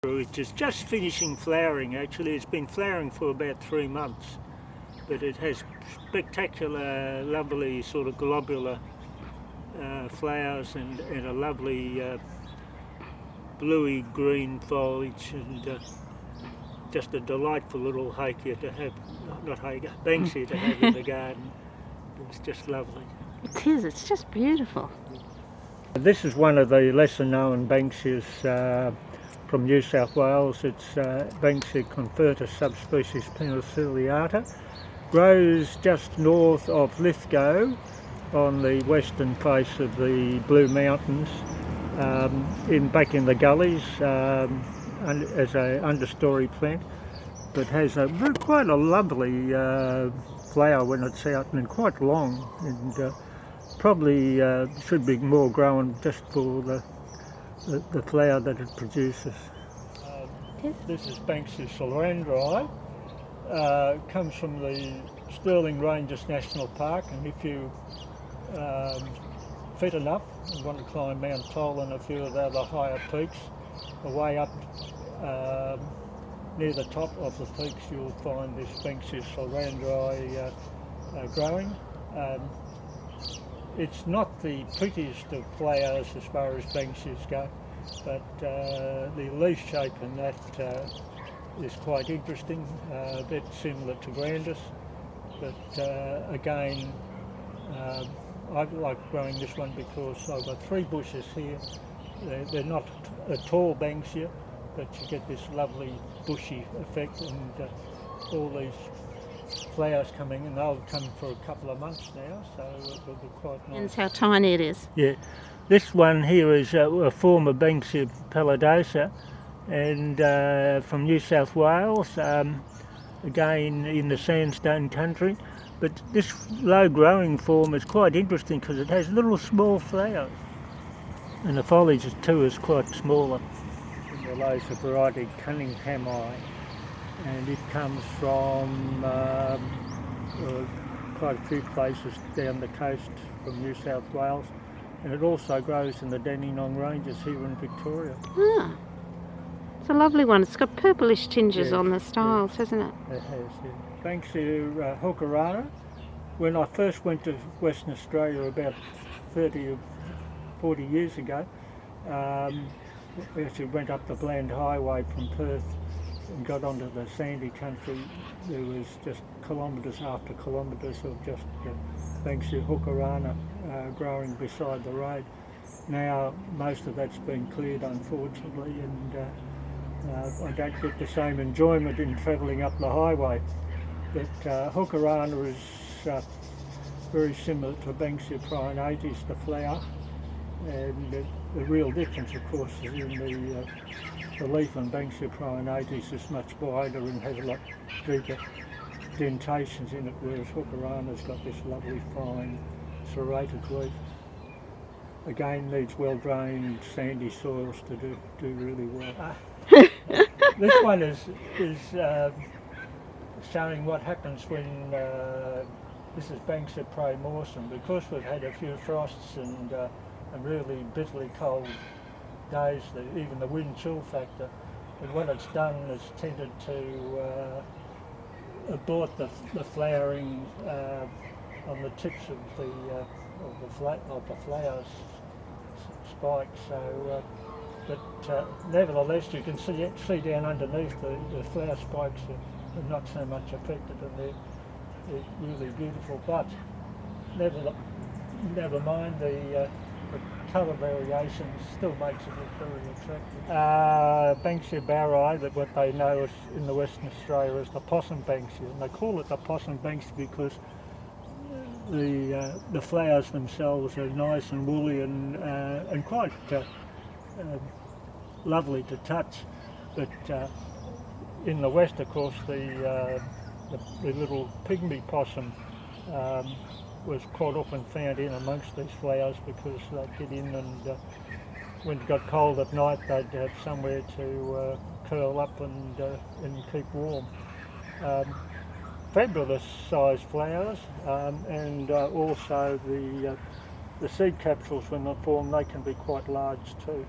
which is just finishing flowering. Actually, it's been flowering for about 3 months, but it has spectacular, lovely sort of globular flowers and a lovely bluey green foliage, and just a delightful little Banksia to have, not Banksia to have in the garden. It's just lovely. It is, it's just beautiful. This is one of the lesser known Banksias from New South Wales. It's Banksia convertus subspecies penicilliata. Grows just north of Lithgow on the western face of the Blue Mountains, back in the gullies as an understory plant, but has quite a lovely flower when it's out, and quite long, and probably should be more grown just for the flower that it produces. This is Banksia solandri. Comes from the Stirling Ranges National Park, and if you fit enough and want to climb Mount Toll and a few of the other higher peaks, away up near the top of the peaks, you'll find this Banksia solandri growing. It's not the prettiest of flowers as far as Banksias go, but the leaf shape in that is quite interesting, a bit similar to Grandis, but again, I like growing this one because I've got 3 bushes here. They're not a tall Banksia, but you get this lovely bushy effect, and all these flowers coming, and they'll come for a couple of months now, so it will be quite nice. Depends how tiny it is. Yeah, this one here is a form of Banksia pallidosa, and from New South Wales, again in the sandstone country. But this low growing form is quite interesting because it has little small flowers, and the foliage too is quite smaller. Below is a variety Cunninghamii, and it comes from quite a few places down the coast from New South Wales, and it also grows in the Dandenong Ranges here in Victoria. Ah, it's a lovely one. It's got purplish tinges on the styles, hasn't it? It has, yeah. Banksia hookerana. When I first went to Western Australia about 30 or 40 years ago, we actually went up the Bland Highway from Perth and got onto the sandy country. There was just kilometres after kilometres of just Banksia hookerana growing beside the road. Now most of that's been cleared, unfortunately, and I don't get the same enjoyment in travelling up the highway. But hookerana is very similar to Banksia prionatis, the flower, and the real difference, of course, is in the leaf on Banksia prionatis is much wider and has a lot deeper dentations in it, whereas hookerana's got this lovely fine serrated leaf. Again, needs well-drained sandy soils to do really well. This one is showing what happens when this is Banksia praemorsum. Because we've had a few frosts and really bitterly cold days, even the wind chill factor, and what it's done is tended to abort the flowering on the tips of the flowers spikes. So, but nevertheless, you can see down underneath the flower spikes are not so much affected, and they're really beautiful. But never mind, the colour variations still makes it look very attractive. Banksia barri, that what they know is in the Western Australia as the possum Banksia, and they call it the possum Banksia because the flowers themselves are nice and woolly and quite lovely to touch. But in the west, of course, the little pygmy possum was quite often found in amongst these flowers because they'd get in, and when it got cold at night they'd have somewhere to curl up and keep warm. Fabulous sized flowers, and also the seed capsules when they form, they can be quite large too.